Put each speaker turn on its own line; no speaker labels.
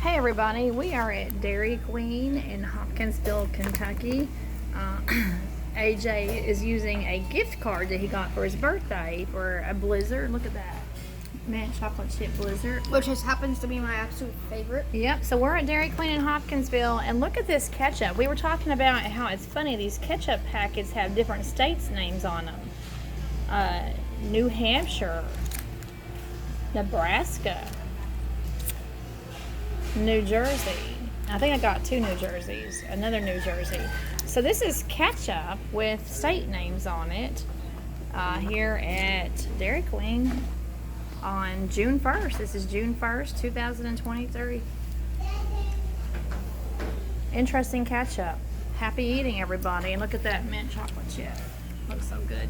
Hey everybody, we are at Dairy Queen in Hopkinsville, Kentucky. AJ is using a gift card that he got for his birthday for a Blizzard. Look at that. Mint chocolate chip Blizzard.
Which just happens to be my absolute favorite.
Yep, so we're at Dairy Queen in Hopkinsville, and look at this ketchup. We were talking about how it's funny, these ketchup packets have different states' names on them. New Hampshire, Nebraska, New Jersey. I think I got two New Jerseys, another New Jersey. So this is ketchup with state names on it here at Dairy Queen on June 1st. This is June 1st, 2023. Interesting ketchup. Happy eating, everybody. And look at that mint chocolate chip. Looks so good.